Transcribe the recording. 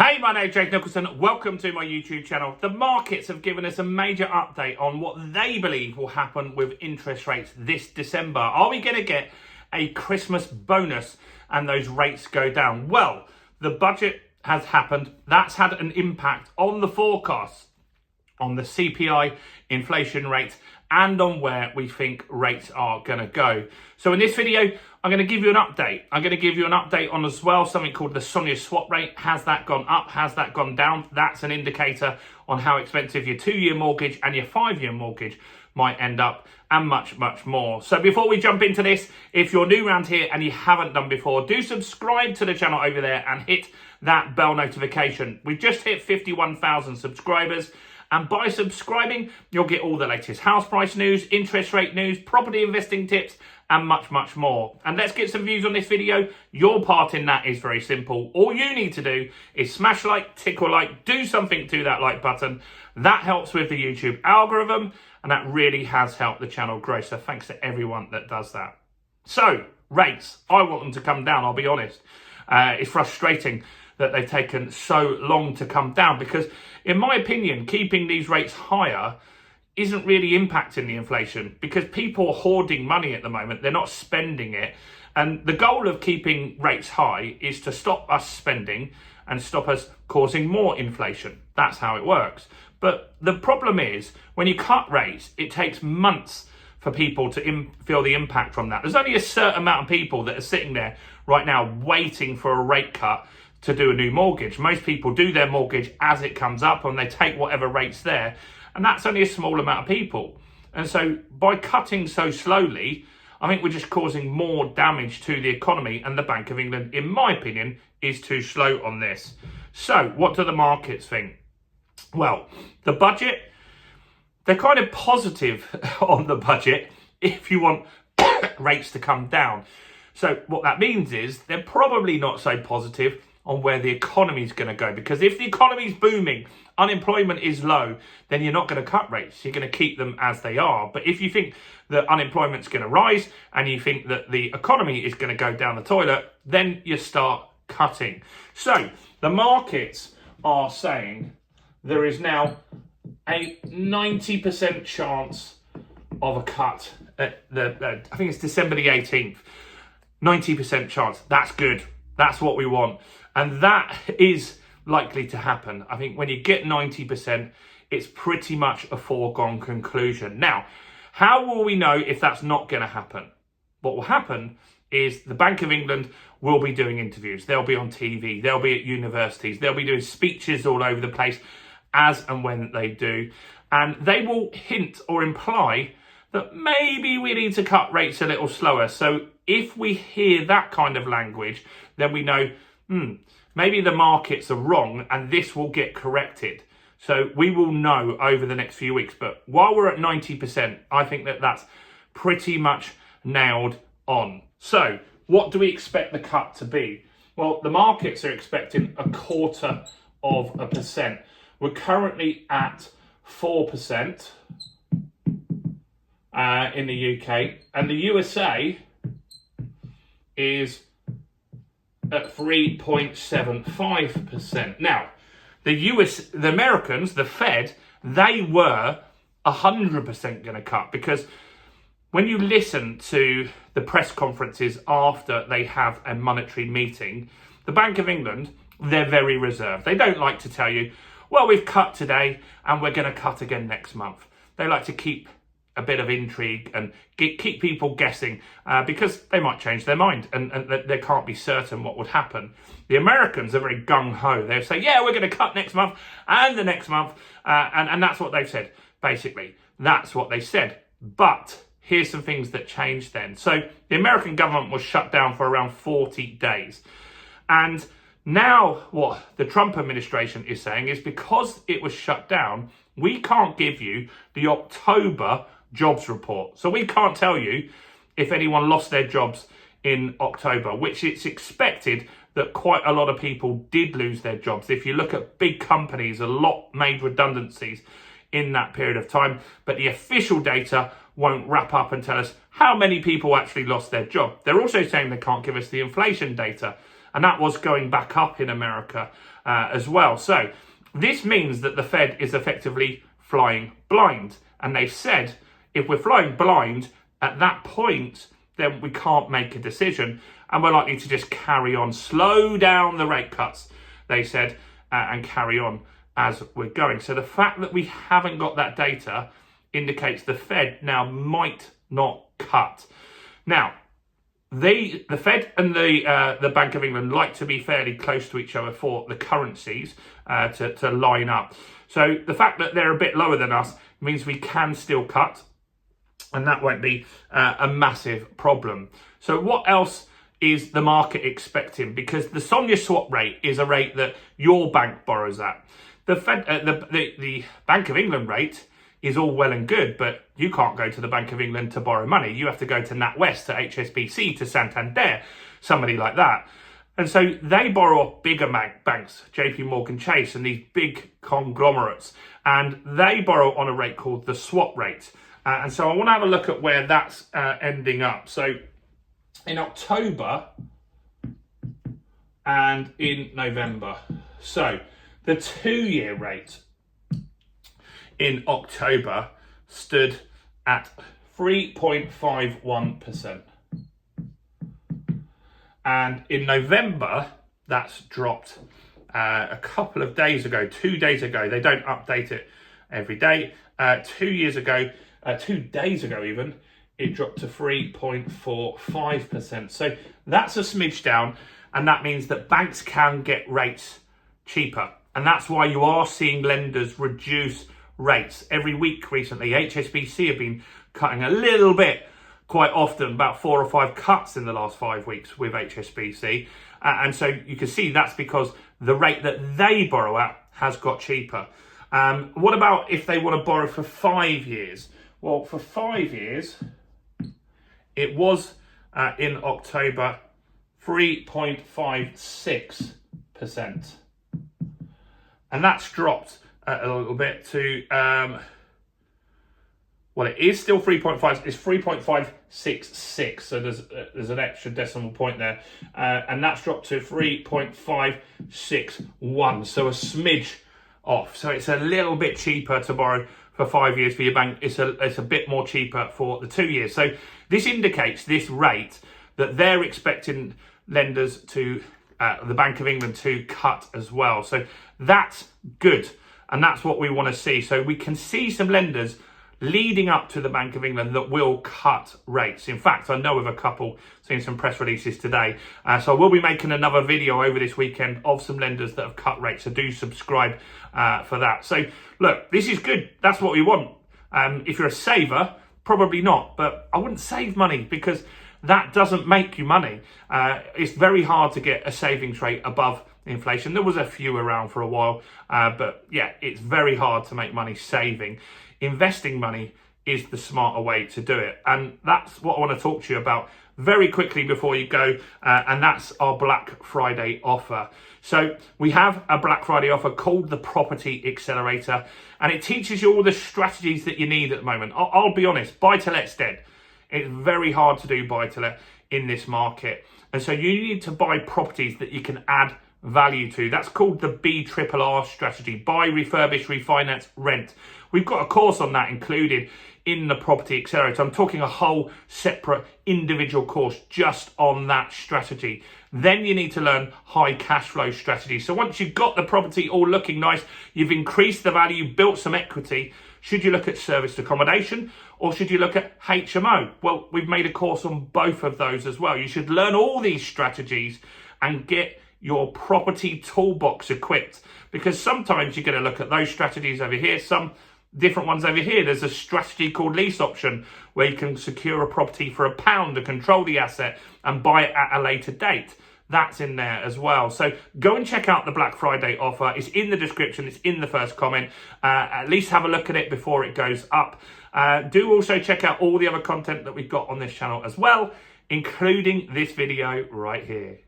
Hey, my name's Jake Nicholson. Welcome to my YouTube channel. The markets have given us a major update on what they believe will happen with interest rates this December. Are we going to get a Christmas bonus and those rates go down? Well, the budget has happened. That's had an impact on the forecasts, on the CPI, inflation rate, and on where we think rates are going to go. So in this video, I'm going to give you an update. I'm going to give you an update on as well something called the SONIA swap rate. Has that gone up? Has that gone down? That's an indicator on how expensive your 2-year mortgage and your 5-year mortgage might end up, and much, much more. So before we jump into this, if you're new around here and you haven't done before, do subscribe to the channel over there and hit that bell notification. We've just hit 51,000 subscribers. And by subscribing, you'll get all the latest house price news, interest rate news, property investing tips, and much, much more. And let's get some views on this video. Your part in that is very simple. All you need to do is smash like, tickle like, do something to that like button. That helps with the YouTube algorithm, and that really has helped the channel grow. So thanks to everyone that does that. So, rates. I want them to come down, I'll be honest. It's frustrating that they've taken so long to come down because, in my opinion, keeping these rates higher isn't really impacting the inflation because people are hoarding money at the moment. They're not spending it. And the goal of keeping rates high is to stop us spending and stop us causing more inflation. That's how it works. But the problem is when you cut rates, it takes months for people to feel the impact from that. There's only a certain amount of people that are sitting there right now waiting for a rate cut to do a new mortgage. Most people do their mortgage as it comes up and they take whatever rate's there. And that's only a small amount of people. And so by cutting so slowly, I think we're just causing more damage to the economy, and the Bank of England, in my opinion, is too slow on this. So what do the markets think? Well, the budget, they're kind of positive on the budget if you want rates to come down. So what that means is they're probably not so positive on where the economy is going to go, because if the economy is booming, unemployment is low, then you're not going to cut rates. You're going to keep them as they are. But if you think that unemployment's going to rise and you think that the economy is going to go down the toilet, then you start cutting. So the markets are saying there is now a 90% chance of a cut at I think it's December the 18th. 90% chance. That's good. That's what we want. And that is likely to happen. I think when you get 90%, it's pretty much a foregone conclusion. Now, how will we know if that's not going to happen? What will happen is the Bank of England will be doing interviews. They'll be on TV. They'll be at universities. They'll be doing speeches all over the place as and when they do. And they will hint or imply that maybe we need to cut rates a little slower. So if we hear that kind of language, then we know, maybe the markets are wrong and this will get corrected. So we will know over the next few weeks. But while we're at 90%, I think that that's pretty much nailed on. So what do we expect the cut to be? Well, the markets are expecting 0.25%. We're currently at 4% in the UK, and the USA is at 3.75%. Now, the Americans, the Fed, they were 100% going to cut, because when you listen to the press conferences after they have a monetary meeting, the Bank of England, they're very reserved. They don't like to tell you, well, we've cut today and we're going to cut again next month. They like to keep a bit of intrigue and keep people guessing because they might change their mind and they can't be certain what would happen. The Americans are very gung-ho. They'll say, yeah, we're going to cut next month and the next month. And that's what they've said, basically. That's what they said. But here's some things that changed then. So the American government was shut down for around 40 days. And now what the Trump administration is saying is, because it was shut down, we can't give you the October jobs report. So we can't tell you if anyone lost their jobs in October, which it's expected that quite a lot of people did lose their jobs. If you look at big companies, a lot made redundancies in that period of time. But the official data won't wrap up and tell us how many people actually lost their job. They're also saying they can't give us the inflation data And that was going back up in America as well. So this means that the Fed is effectively flying blind. And they've said, if we're flying blind at that point, then we can't make a decision. And we're likely to just carry on, slow down the rate cuts, they said, and carry on as we're going. So the fact that we haven't got that data indicates the Fed now might not cut. Now, the Fed and the Bank of England like to be fairly close to each other for the currencies to line up. So the fact that they're a bit lower than us means we can still cut, and that won't be a massive problem. So what else is the market expecting? Because the SONIA swap rate is a rate that your bank borrows at. The Bank of England rate is all well and good, but you can't go to the Bank of England to borrow money. You have to go to NatWest, to HSBC, to Santander, somebody like that. And so they borrow off bigger banks, JP Morgan Chase, and these big conglomerates. And they borrow on a rate called the swap rate. And so I want to have a look at where that's ending up. So in October and in November. So the 2-year rate in October stood at 3.51%. And in November, that's dropped a couple of days ago, 2 days ago. They don't update it every day. 2 days ago even, it dropped to 3.45%. So that's a smidge down, and that means that banks can get rates cheaper. And that's why you are seeing lenders reduce rates every week recently. HSBC have been cutting a little bit quite often, about 4 or 5 cuts in the last 5 weeks with HSBC. And so you can see that's because the rate that they borrow at has got cheaper. What about if they want to borrow for 5 years? Well, for 5 years, it was in October 3.56%. And that's dropped a little bit to, well, it is still 3.5, it's 3.566. So there's an extra decimal point there. And that's dropped to 3.561. So a smidge off. So it's a little bit cheaper to borrow for 5 years for your bank. It's a bit more cheaper for the 2 years. So this indicates this rate that they're expecting lenders to, the Bank of England to cut as well. So that's good. And that's what we want to see. So we can see some lenders leading up to the Bank of England that will cut rates. In fact, I know of a couple, seen some press releases today. So I will be making another video over this weekend of some lenders that have cut rates. So do subscribe for that. So look, this is good. That's what we want. If you're a saver, probably not. But I wouldn't save money because that doesn't make you money. It's very hard to get a savings rate above inflation. There was a few around for a while, but yeah, it's very hard to make money saving. Investing money is the smarter way to do it. And that's what I want to talk to you about very quickly before you go. And that's our Black Friday offer. So we have a Black Friday offer called the Property Accelerator, and it teaches you all the strategies that you need at the moment. I'll be honest, buy-to-let's dead. It's very hard to do buy-to-let in this market. And so you need to buy properties that you can add value to. That's called the BRRR strategy: buy, refurbish, refinance, rent. We've got a course on that included in the Property Accelerator. I'm talking a whole separate individual course just on that strategy. Then you need to learn high cash flow strategy. So once you've got the property all looking nice, you've increased the value, built some equity, should you look at serviced accommodation or should you look at HMO? Well, we've made a course on both of those as well. You should learn all these strategies and get your property toolbox equipped, because sometimes you're going to look at those strategies over here, some different ones over here. There's a strategy called lease option where you can secure a property for £1 to control the asset and buy it at a later date. That's in there as well. So go and check out the Black Friday offer. It's in the description. It's in the first comment. At least have a look at it before it goes up. Do also check out all the other content that we've got on this channel as well, including this video right here.